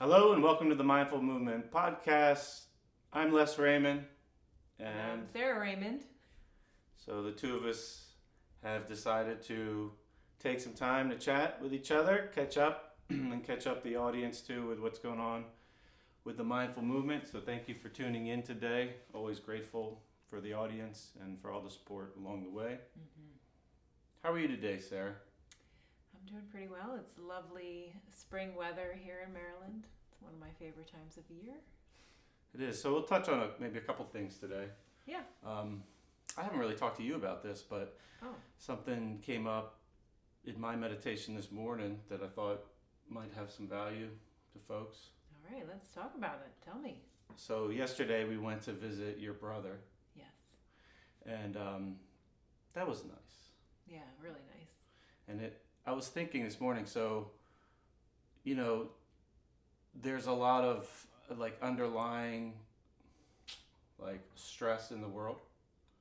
Hello and welcome to the Mindful Movement podcast. I'm Les Raymond, and Sarah Raymond. so the two of us have decided to take some time to chat with each other, catch up, and catch up the audience too with what's going on with the Mindful Movement. So thank you for tuning in today. Always grateful for the audience and for all the support along the way. Mm-hmm. How are you today, Sarah? I'm doing pretty well. It's lovely spring weather here in Maryland. It's one of my favorite times of year. It is. So we'll touch on maybe a couple things today. Yeah. I haven't really talked to you about this, but something came up in my meditation this morning that I thought might have some value to folks. All right, let's talk about it. Tell me. So yesterday we went to visit your brother. Yes. And that was nice. Yeah, really nice. And I was thinking this morning, so, there's a lot of underlying stress in the world.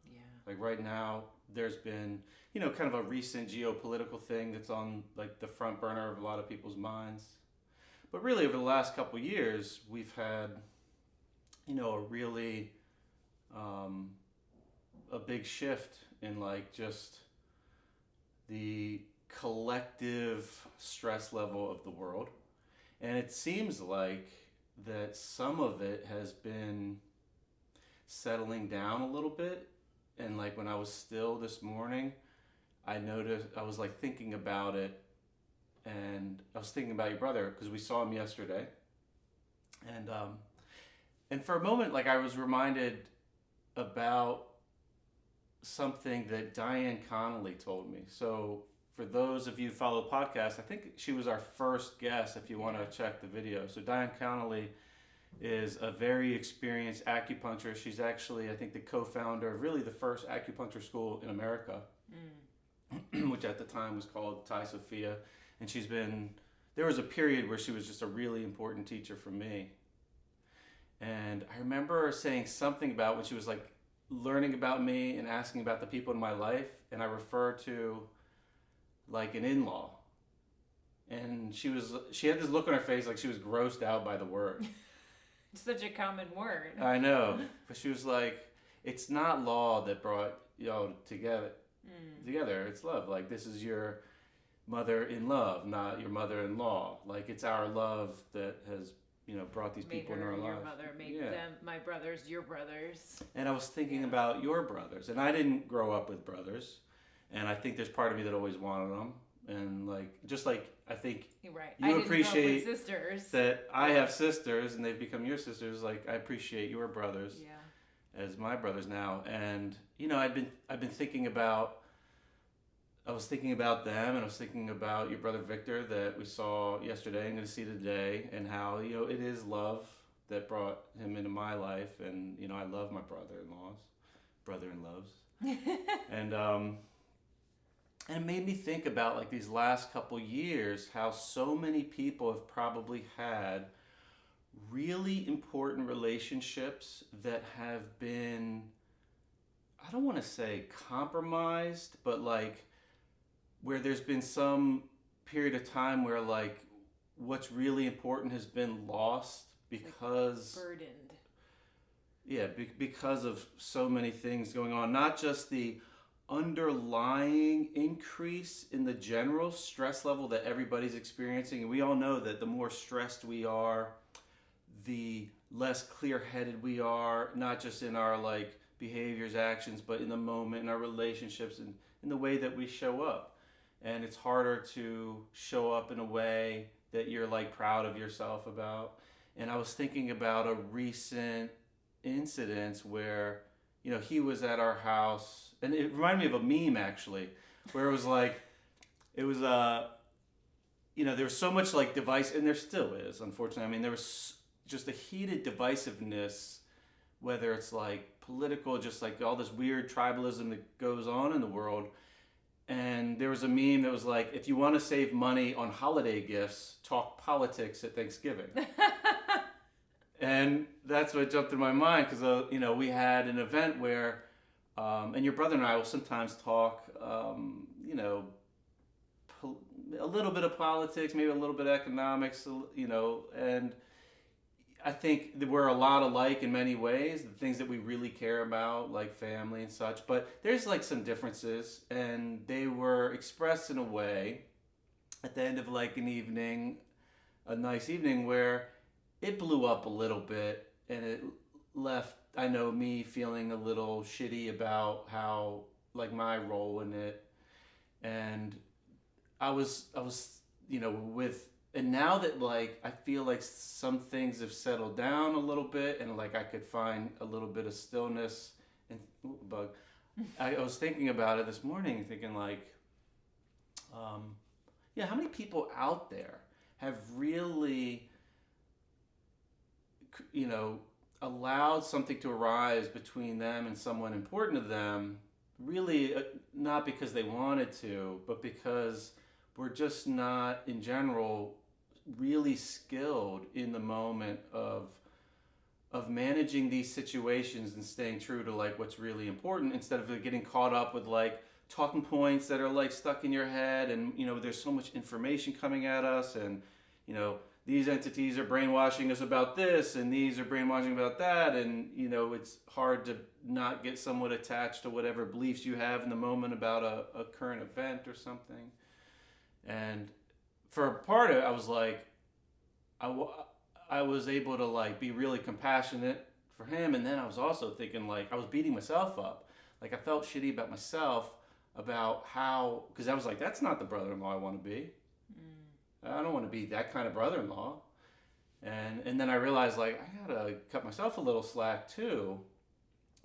Yeah. Like right now, there's been, kind of a recent geopolitical thing that's on the front burner of a lot of people's minds. But really, over the last couple of years, we've had, a really a big shift in just the collective stress level of the world. And it seems like that some of it has been settling down a little bit. And when I was still this morning, I noticed, I was thinking about it, and I was thinking about your brother because we saw him yesterday. And for a moment, I was reminded about something that Diane Connolly told me. So for those of you who follow the podcast, I think she was our first guest if you want to check the video. So Diane Connolly is a very experienced acupuncturist. She's actually, I think, the co-founder of really the first acupuncture school in America, which at the time was called Thai Sophia. And there was a period where she was just a really important teacher for me. And I remember her saying something about when she was learning about me and asking about the people in my life, and I referred to an in-law. And she had this look on her face like she was grossed out by the word. It's such a common word. I know. But she was like, it's not law that brought y'all together. Together, it's love. This is your mother in love, not your mother-in-law. It's our love that has, brought these people in our lives. Your mother made them my brothers, your brothers. And I was thinking about your brothers, and I didn't grow up with brothers, and I think there's part of me that always wanted them. And just I think right. you appreciate sisters. that I have sisters and they've become your sisters. I appreciate your brothers as my brothers now. And I've been thinking about. I was thinking about them, and I was thinking about your brother Victor that we saw yesterday and going to see today, and how it is love that brought him into my life. And I love my brother-in-laws, and it made me think about these last couple years, how so many people have probably had really important relationships that have been, I don't want to say compromised, but where there's been some period of time where what's really important has been lost because burdened. Yeah, because of so many things going on, not just the underlying increase in the general stress level that everybody's experiencing. And we all know that the more stressed we are, the less clear-headed we are, not just in our behaviors, actions, but in the moment, in our relationships, and in the way that we show up. And it's harder to show up in a way that you're proud of yourself about. And I was thinking about a recent incident where he was at our house, and it reminded me of a meme actually, where it was there was so much device, and there still is, unfortunately. I mean, there was just a heated divisiveness, whether it's political, just all this weird tribalism that goes on in the world. And there was a meme that was if you want to save money on holiday gifts, talk politics at Thanksgiving. And that's what jumped in my mind, because we had an event where, and your brother and I will sometimes talk, a little bit of politics, maybe a little bit of economics, and I think that we're a lot alike in many ways, the things that we really care about, like family and such, but there's like some differences, and they were expressed in a way at the end of like an evening, a nice evening, where it blew up a little bit, and it left, I know, me feeling a little shitty about how, like, my role in it. And I was, with, and now that like I feel like some things have settled down a little bit, and like I could find a little bit of stillness and ooh, bug. I was thinking about it this morning, thinking like, yeah, how many people out there have really, you know, allowed something to arise between them and someone important to them, really not because they wanted to, but because we're just not, in general, really skilled in the moment of managing these situations and staying true to like what's really important, instead of getting caught up with like talking points that are like stuck in your head. And there's so much information coming at us, and these entities are brainwashing us about this, and these are brainwashing about that, and it's hard to not get somewhat attached to whatever beliefs you have in the moment about a current event or something. And for a part of it, I was like, I was able to like be really compassionate for him, and then I was also thinking like I was beating myself up, like I felt shitty about myself about how, because I was like, that's not the brother-in-law I want to be. I don't want to be that kind of brother-in-law. And then I realized like I gotta cut myself a little slack too,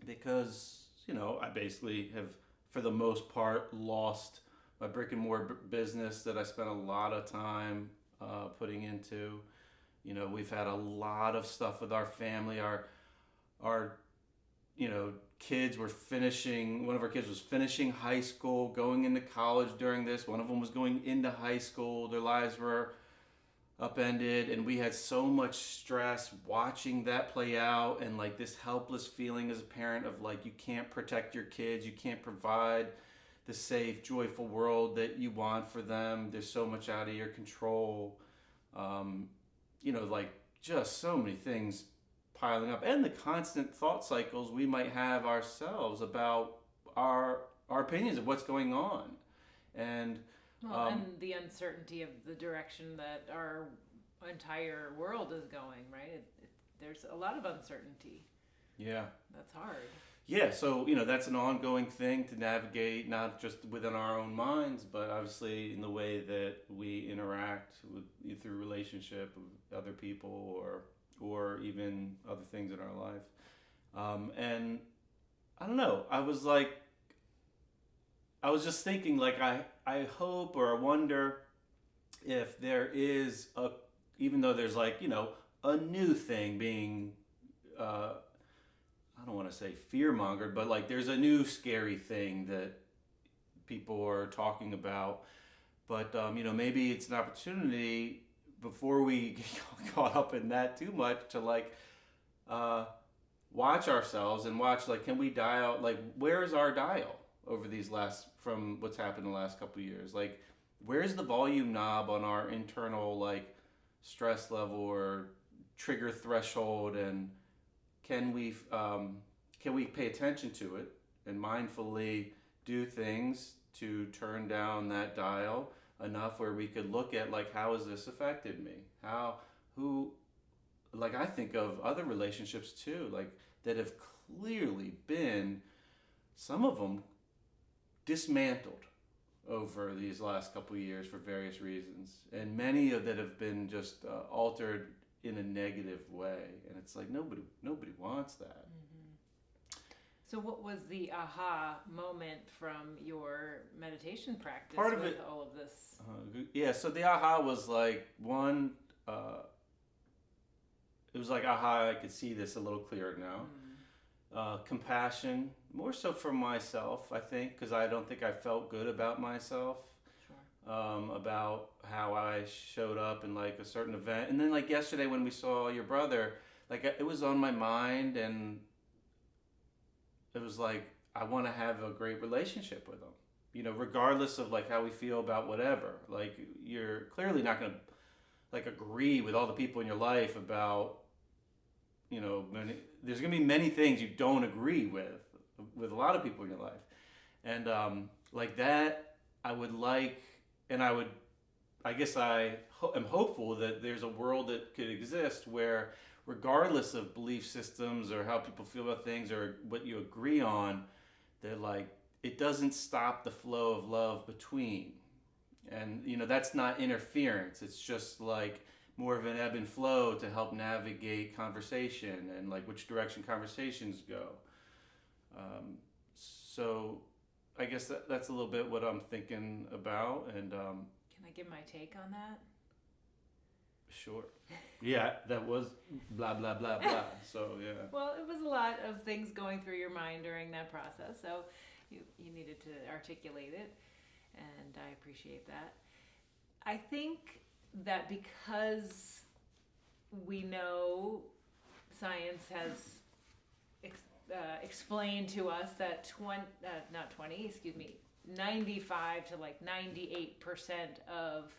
because I basically have for the most part lost my brick and mortar business that I spent a lot of time putting into. We've had a lot of stuff with our family. Our kids were finishing. One of our kids was finishing high school, going into college during this. One of them was going into high school. Their lives were upended, and we had so much stress watching that play out, and like this helpless feeling as a parent of like you can't protect your kids, you can't provide the safe, joyful world that you want for them. There's so much out of your control. Like just so many things piling up, and the constant thought cycles we might have ourselves about our opinions of what's going on. And and the uncertainty of the direction that our entire world is going, right? There's a lot of uncertainty. Yeah. That's hard. Yeah, so that's an ongoing thing to navigate, not just within our own minds, but obviously in the way that we interact with through relationship with other people, or even other things in our life. And I don't know. I was just thinking like I hope or I wonder if there is even though there's like a new thing being. I don't want to say fear-mongered, but like there's a new scary thing that people are talking about. But maybe it's an opportunity before we get caught up in that too much to like watch ourselves and watch like, can we dial, like where's our dial over these from what's happened in the last couple of years? Like where's the volume knob on our internal like stress level or trigger threshold, and can we pay attention to it and mindfully do things to turn down that dial enough where we could look at like, how has this affected me? Like I think of other relationships too, like that have clearly been, some of them dismantled over these last couple of years for various reasons, and many of that have been just altered in a negative way, and it's like nobody wants that. So what was the aha moment from your meditation practice Part of with it, all of this? Yeah, so the aha was like one, it was like aha, I could see this a little clearer now. Compassion, more so for myself, I think, because I don't think I felt good about myself. About how I showed up in like a certain event, and then like yesterday when we saw your brother, like it was on my mind, and it was like I want to have a great relationship with him, regardless of like how we feel about whatever. Like you're clearly not going to like agree with all the people in your life about there's going to be many things you don't agree with a lot of people in your life. And like that, I guess I am hopeful that there's a world that could exist where, regardless of belief systems or how people feel about things or what you agree on, that like it doesn't stop the flow of love between. And that's not interference. It's just like more of an ebb and flow to help navigate conversation and like which direction conversations go. So I guess that's a little bit what I'm thinking about. And Can I give my take on that? Sure. Yeah, that was blah, blah, blah, blah. So, yeah. Well, it was a lot of things going through your mind during that process. So you needed to articulate it. And I appreciate that. I think that because we know science has explained to us that 95 to like 98% of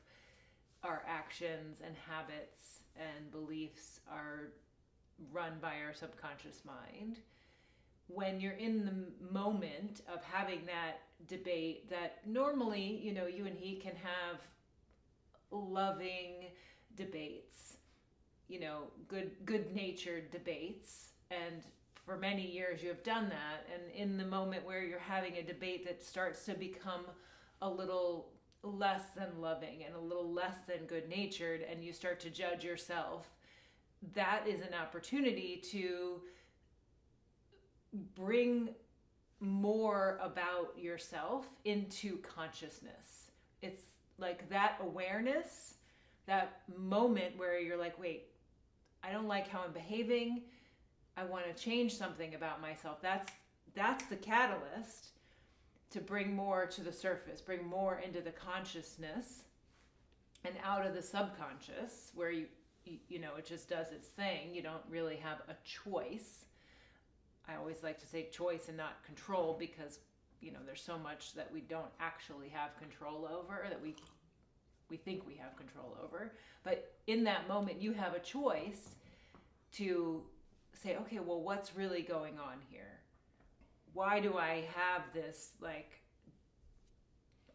our actions and habits and beliefs are run by our subconscious mind. When you're in the moment of having that debate, that normally, you and he can have loving debates, good-natured debates, and for many years you have done that, and in the moment where you're having a debate that starts to become a little less than loving and a little less than good-natured, and you start to judge yourself, that is an opportunity to bring more about yourself into consciousness. It's like that awareness, that moment where you're like, wait, I don't like how I'm behaving. I want to change something about myself. That's the catalyst to bring more to the surface, bring more into the consciousness and out of the subconscious where you it just does its thing. You don't really have a choice. I always like to say choice and not control because, there's so much that we don't actually have control over, that we think we have control over. But in that moment, you have a choice to say, okay, well, what's really going on here? Why do I have this like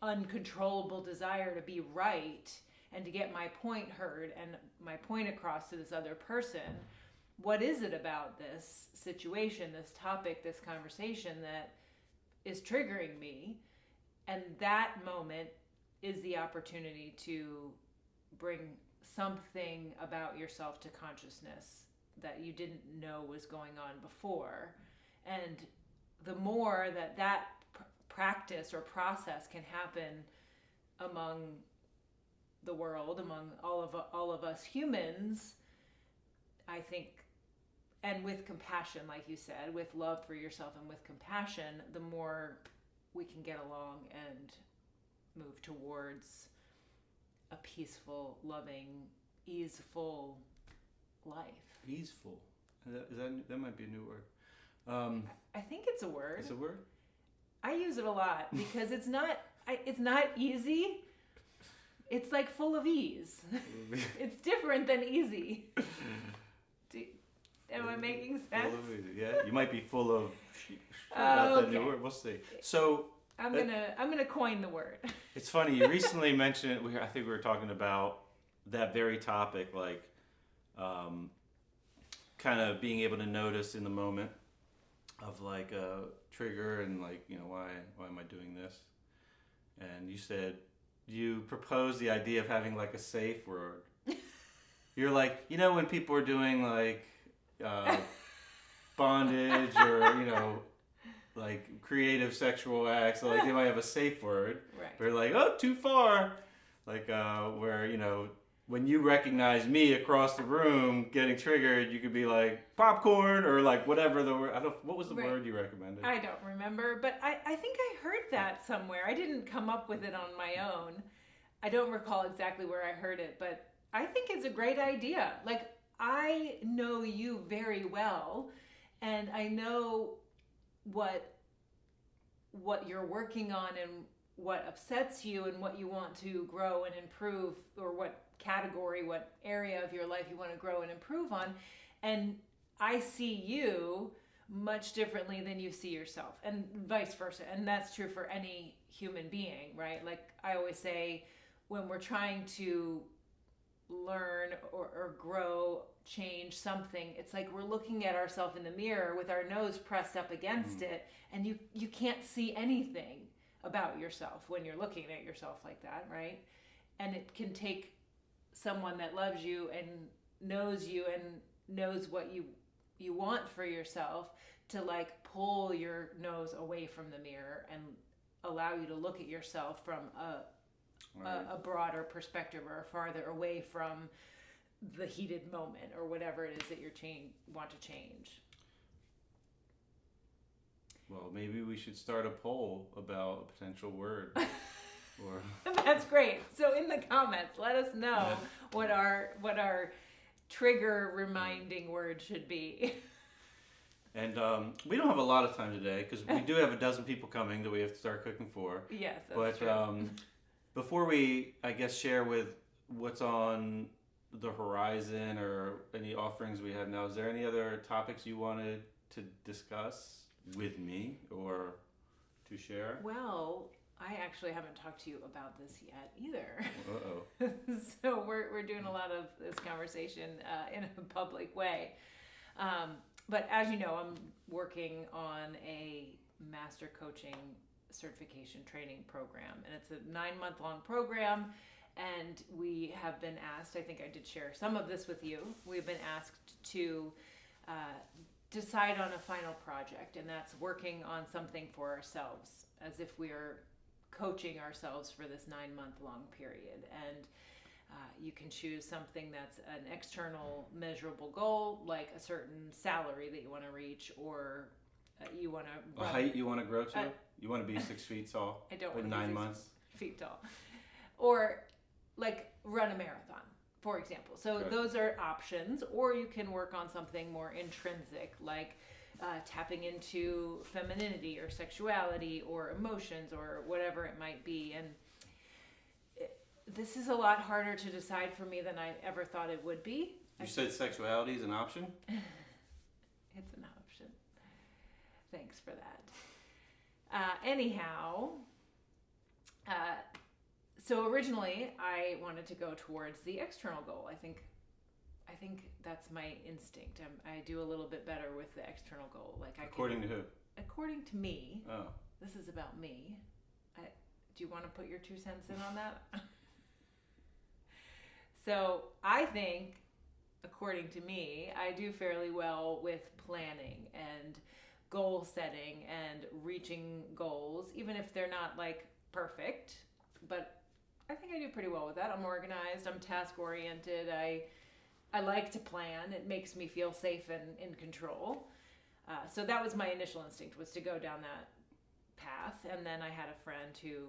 uncontrollable desire to be right and to get my point heard and my point across to this other person? What is it about this situation, this topic, this conversation that is triggering me? And that moment is the opportunity to bring something about yourself to consciousness that you didn't know was going on before. And the more that practice or process can happen among the world, among all of us humans, I think, and with compassion, like you said, with love for yourself and with compassion, the more we can get along and move towards a peaceful, loving, easeful life. Easeful. That might be a new word. I think it's a word. It's a word? I use it a lot because it's not easy. It's like full of ease. It's different than easy. Am I making sense? Yeah, you might be full of about that new word. We'll see. So I'm gonna coin the word. It's funny. You recently mentioned it. I think we were talking about that very topic, like kind of being able to notice in the moment of like a trigger and like why am I doing this? And you said you proposed the idea of having like a safe word. You're like when people are doing like bondage or like creative sexual acts, so like they might have a safe word. Right. They're like, oh, too far. Like where when you recognize me across the room getting triggered, you could be like popcorn or like whatever the word. What was the word you recommended? I don't remember, but I think I heard that somewhere. I didn't come up with it on my own. I don't recall exactly where I heard it, but I think it's a great idea. Like, I know you very well, and I know what you're working on and what upsets you and what you want to grow and improve, or what category, what area of your life you want to grow and improve on. And I see you much differently than you see yourself, and vice versa. And that's true for any human being, right? Like I always say, when we're trying to learn or grow, change something, it's like we're looking at ourselves in the mirror with our nose pressed up against it, and you can't see anything about yourself when you're looking at yourself like that, right? And it can take someone that loves you and knows you and knows what you want for yourself to like pull your nose away from the mirror and allow you to look at yourself from a broader perspective, or farther away from the heated moment or whatever it is that you're want to change. Well, maybe we should start a poll about a potential word. Or That's great. So in the comments, let us know what our trigger reminding word should be. And we don't have a lot of time today because we do have a dozen people coming that we have to start cooking for. Yes, that's true. Before we, I guess, share with what's on the horizon or any offerings we have now, is there any other topics you wanted to discuss with me or to share? Well, I actually haven't talked to you about this yet either. Uh-oh. So we're doing a lot of this conversation in a public way. But as you know, I'm working on a master coaching certification training program, and it's a 9-month-long program. And we have been asked, I think I did share some of this with you, we've been asked to decide on a final project, and that's working on something for ourselves, as if we are coaching ourselves for this 9-month-long period. And you can choose something that's an external measurable goal, like a certain salary that you want to reach, or you want to... A height you want to grow to? You want to be 6 feet tall? I don't in want to 9 be months? 6 feet tall. Or like run a marathon, for example. So Good. Those are options. Or you can work on something more intrinsic, like tapping into femininity or sexuality or emotions or whatever it might be. And this is a lot harder to decide for me than I ever thought it would be. You said sexuality is an option? It's an option. Thanks for that. Anyhow, so originally I wanted to go towards the external goal. I think that's my instinct. I do a little bit better with the external goal. According to who? According to me. Oh. This is about me. Do you want to put your 2 cents in on that? So I think, according to me, I do fairly well with planning and goal setting and reaching goals, even if they're not like perfect. But I think I do pretty well with that. I'm organized. I'm task oriented. I like to plan. It makes me feel safe and in control. So that was my initial instinct, was to go down that path. And then I had a friend who,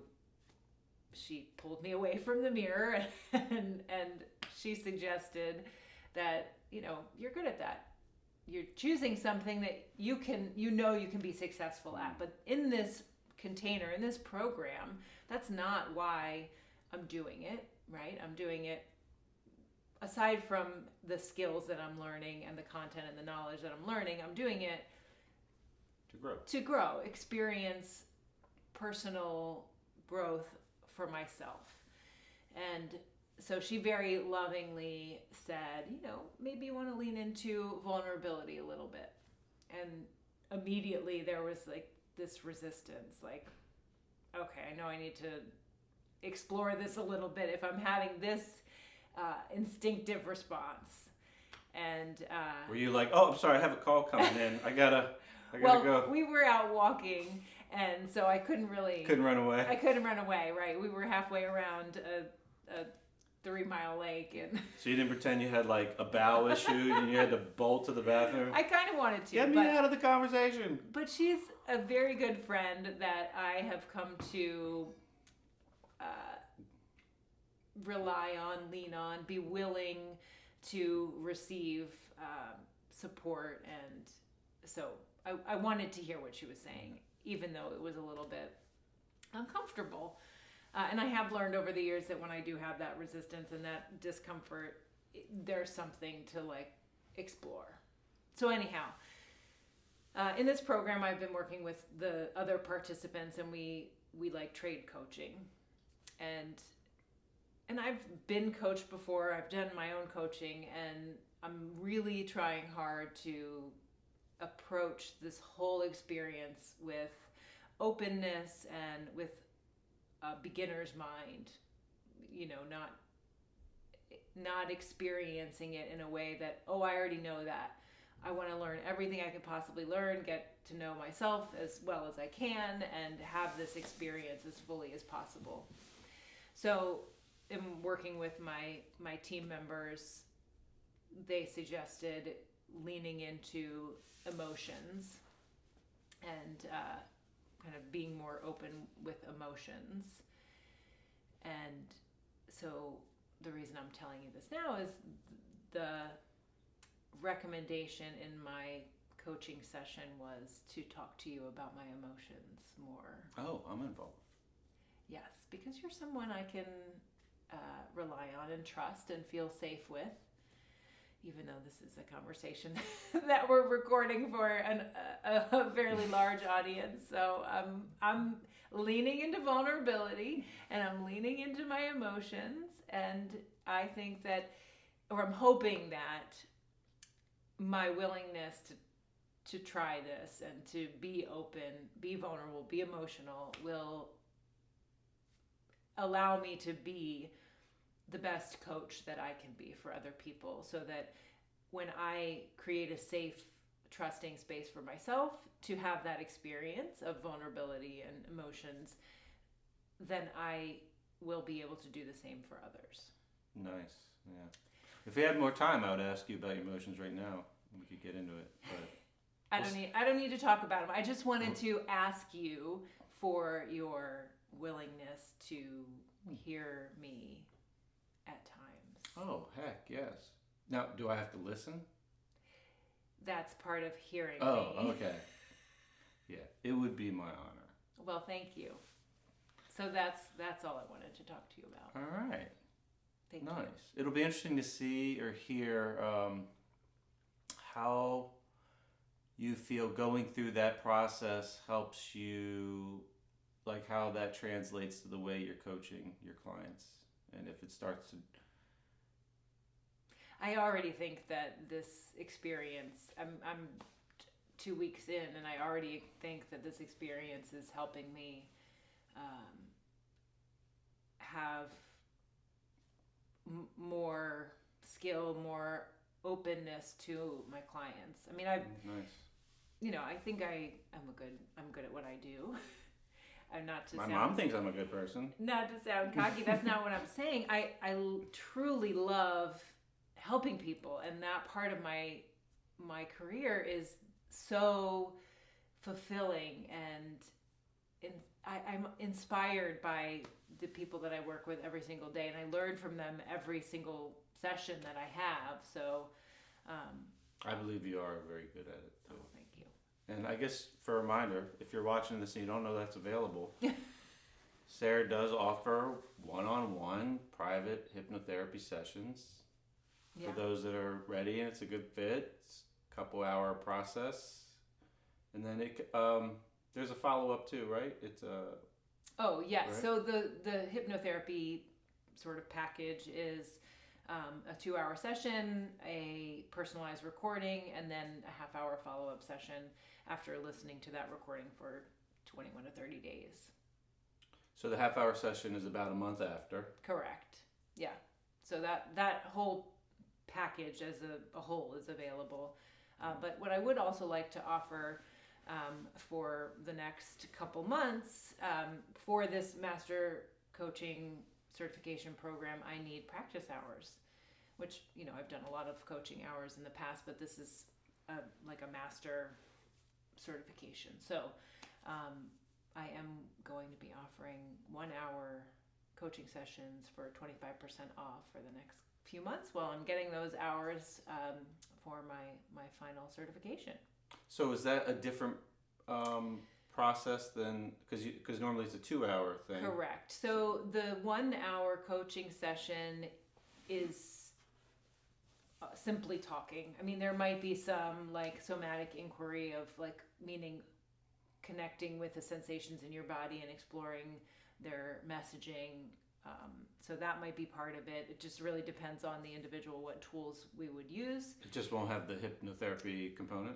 she pulled me away from the mirror and she suggested that, you're good at that. You're choosing something that you can be successful at. But in this container, in this program, that's not why I'm doing it, right? I'm doing it, aside from the skills that I'm learning and the content and the knowledge that I'm learning, I'm doing it to grow, experience personal growth for myself. And so she very lovingly said, maybe you want to lean into vulnerability a little bit. And immediately there was like this resistance, like, okay, I know I need to explore this a little bit if I'm having this instinctive response. And were you like, oh, I'm sorry, I have a call coming in. I gotta go. We were out walking, and so I couldn't run away. I couldn't run away, right? We were halfway around a 3-mile lake, and so you didn't pretend you had like a bowel issue and you had to bolt to the bathroom? I kind of wanted to. Get me out of the conversation. But she's a very good friend that I have come to rely on, lean on, be willing to receive support. And so I wanted to hear what she was saying, even though it was a little bit uncomfortable. And I have learned over the years that when I do have that resistance and that discomfort, there's something to like explore. So anyhow, in this program, I've been working with the other participants, and we like trade coaching, and I've been coached before. I've done my own coaching, and I'm really trying hard to approach this whole experience with openness and with a beginner's mind. You know, not experiencing it in a way that, oh, I already know that. I want to learn everything I could possibly learn, get to know myself as well as I can, and have this experience as fully as possible. So in working with my team members, they suggested leaning into emotions and kind of being more open with emotions. And so the reason I'm telling you this now is the recommendation in my coaching session was to talk to you about my emotions more. Oh, I'm involved. Yes, because you're someone I can rely on and trust and feel safe with, even though this is a conversation that we're recording for a fairly large audience. So I'm leaning into vulnerability, and I'm leaning into my emotions, and I think that, or I'm hoping that my willingness to try this and to be open, be vulnerable, be emotional will allow me to be the best coach that I can be for other people, so that when I create a safe, trusting space for myself to have that experience of vulnerability and emotions, then I will be able to do the same for others. Nice. Yeah. If we had more time, I would ask you about your emotions right now. We could get into it. But I don't need to talk about them. I just wanted to ask you for your willingness to hear me at times. Oh, heck, yes. Now, do I have to listen? That's part of hearing me. Oh, okay. Yeah, it would be my honor. Well, thank you. So that's all I wanted to talk to you about. All right. Thank you. Nice. It'll be interesting to see or hear how you feel going through that process helps you, like how that translates to the way you're coaching your clients, and if it starts to... I already think that this experience, I'm 2 weeks in, and I already think that this experience is helping me have more skill, more openness to my clients. I mean, Nice. I think I'm good at what I do. I'm not to My sound, mom thinks I'm a good person. Not to sound cocky, that's not what I'm saying. I truly love helping people, and that part of my career is so fulfilling, and I'm inspired by the people that I work with every single day, and I learn from them every single session that I have. So I believe you are very good at it too. Oh, thank you. And I guess for a reminder, if you're watching this and you don't know that's available, Sarah does offer one-on-one private hypnotherapy sessions for those that are ready, and it's a good fit. It's a couple-hour process, and then there's a follow-up too, right? It's Oh, yes. Right? So the hypnotherapy sort of package is a 2-hour session, a personalized recording, and then a half-hour follow-up session after listening to that recording for 21 to 30 days. So the half-hour session is about a month after. Correct. Yeah. So that whole package as a whole is available. But what I would also like to offer for the next couple months, for this master coaching certification program, I need practice hours, which, I've done a lot of coaching hours in the past, but this is like a master certification. So I am going to be offering 1 hour coaching sessions for 25% off for the next few months while I'm getting those hours for my final certification. So is that a different process than, because normally it's a 2-hour thing? Correct. So the 1 hour coaching session is simply talking. I mean, there might be some like somatic inquiry of like meaning connecting with the sensations in your body and exploring their messaging. So that might be part of it. It just really depends on the individual what tools we would use. It just won't have the hypnotherapy component?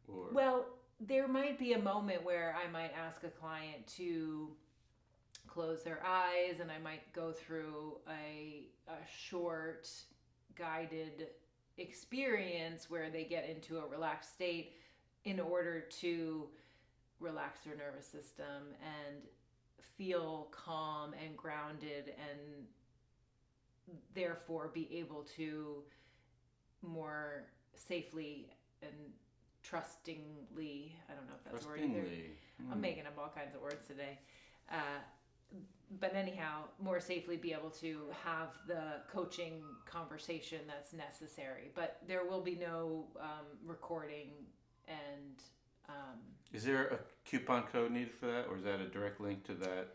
Or Well, there might be a moment where I might ask a client to close their eyes, and I might go through a short guided experience where they get into a relaxed state in order to relax their nervous system and feel calm and grounded, and therefore be able to more safely and trustingly, I don't know if that's a word either. I'm making up all kinds of words today. But anyhow, more safely be able to have the coaching conversation that's necessary. But there will be no recording and... Is there a coupon code needed for that, or is that a direct link to that?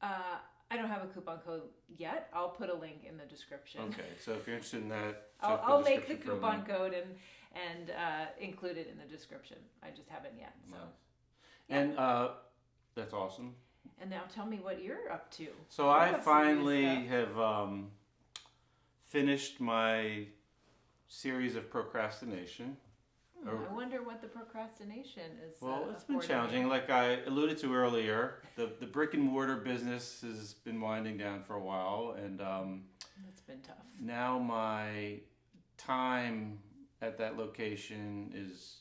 I don't have a coupon code yet. I'll put a link in the description. Okay, so if you're interested in that, I'll make the coupon code and include it in the description. I just haven't yet. So. Nice. And that's awesome. And now tell me what you're up to. So I finally have finished my series of procrastination. I wonder what the procrastination is. Well, it's been challenging. Like I alluded to earlier, the brick and mortar business has been winding down for a while, and that's been tough. Now my time at that location is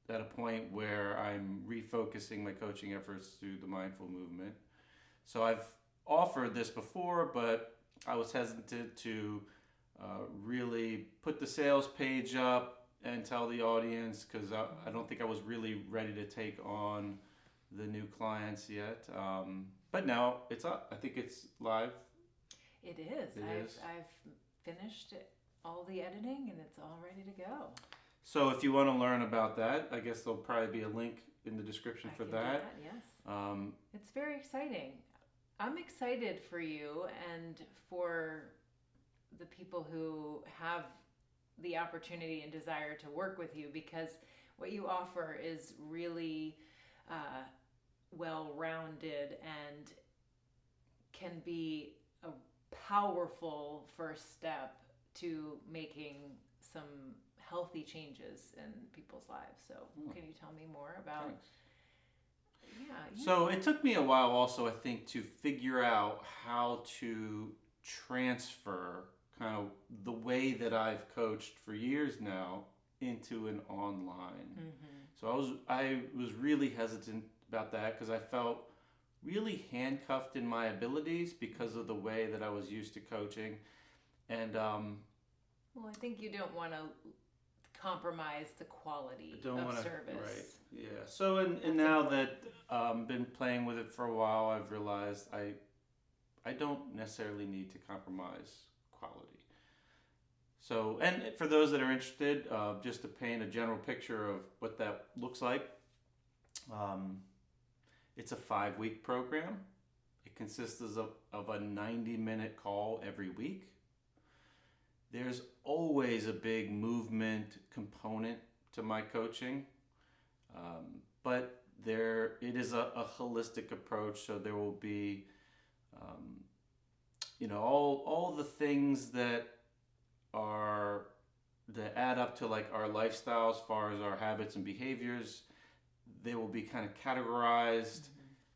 at a point where I'm refocusing my coaching efforts through the mindful movement. So I've offered this before, but I was hesitant to really put the sales page up and tell the audience, because I don't think I was really ready to take on the new clients yet. But now it's up. I think it's live. It is. I've finished all the editing and it's all ready to go. So if you want to learn about that, I guess there'll probably be a link in the description for that. Yes. It's very exciting. I'm excited for you and for the people who have the opportunity and desire to work with you, because what you offer is really well-rounded and can be a powerful first step to making some healthy changes in people's lives. So can you tell me more about... Thanks. Yeah. So it took me a while also, I think, to figure out how to transfer kind of the way that I've coached for years now into an online. Mm-hmm. So I was really hesitant about that because I felt really handcuffed in my abilities because of the way that I was used to coaching. And well, I think you don't want to compromise the quality of service. Right. Yeah. So and now that been playing with it for a while, I've realized I don't necessarily need to compromise quality. So, and for those that are interested, just to paint a general picture of what that looks like, it's a 5-week program. It consists of a 90-minute call every week. There's always a big movement component to my coaching, but it is a holistic approach. So there will be, all the things that add up to like our lifestyle as far as our habits and behaviors. They will be kind of categorized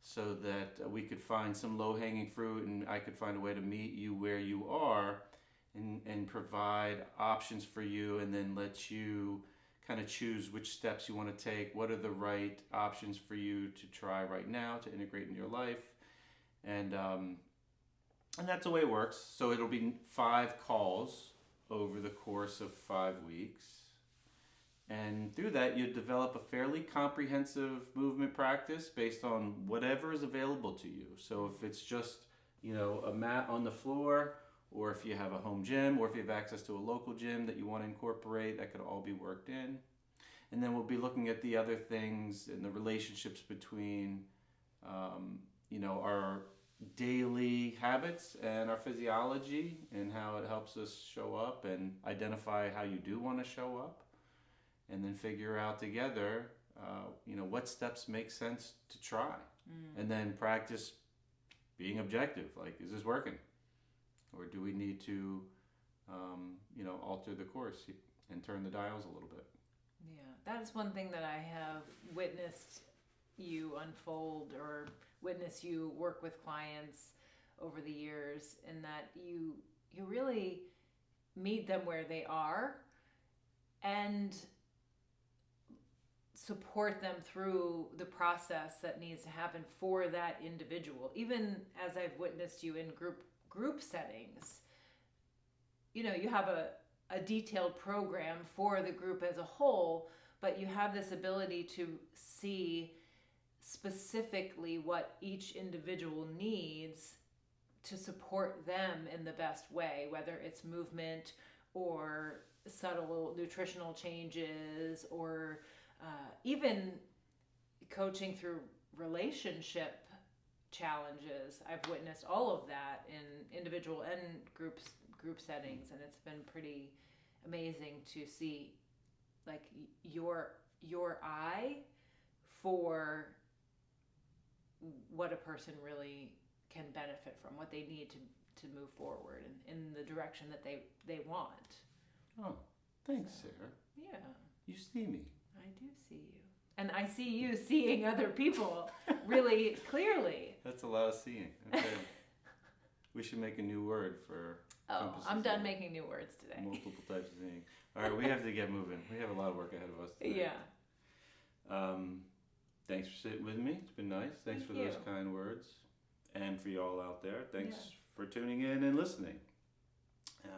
so that we could find some low-hanging fruit, and I could find a way to meet you where you are and provide options for you, and then let you kind of choose which steps you want to take. What are the right options for you to try right now to integrate in your life? And that's the way it works. So it'll be 5 calls over the course of 5 weeks. And through that, you develop a fairly comprehensive movement practice based on whatever is available to you. So if it's just, a mat on the floor, or if you have a home gym, or if you have access to a local gym that you want to incorporate, that could all be worked in. And then we'll be looking at the other things and the relationships between, daily habits and our physiology and how it helps us show up and identify how you do want to show up, and then figure out together, what steps make sense to try, and then practice being objective. Like, is this working, or do we need to, alter the course and turn the dials a little bit? Yeah, that is one thing that I have witnessed you unfold, or witness you work with clients over the years, in that you really meet them where they are and support them through the process that needs to happen for that individual. Even as I've witnessed you in group settings, you have a detailed program for the group as a whole, but you have this ability to see specifically what each individual needs to support them in the best way, whether it's movement or subtle nutritional changes, or even coaching through relationship challenges. I've witnessed all of that in individual and group settings, and it's been pretty amazing to see, like, your eye for what a person really can benefit from, what they need to move forward in the direction that they want. Oh, thanks, Sarah. Yeah. You see me. I do see you. And I see you seeing other people really clearly. That's a lot of seeing. Okay. We should make a new word for... Oh, I'm done making new words today. Multiple types of seeing. All right, we have to get moving. We have a lot of work ahead of us today. Yeah. Thanks for sitting with me. It's been nice. Thanks for those kind words. And for y'all out there, thanks for tuning in and listening. And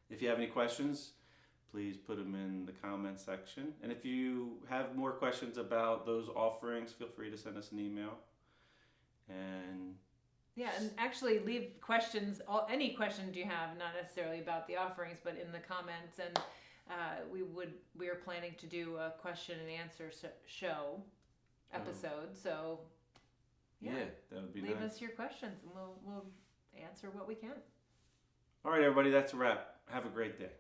if you have any questions, please put them in the comment section. And if you have more questions about those offerings, feel free to send us an email. And actually leave questions, any questions you have, not necessarily about the offerings, but in the comments. And we are planning to do a question and answer show episode. So that would be nice. Leave us your questions, and we'll answer what we can. All right, everybody, that's a wrap. Have a great day.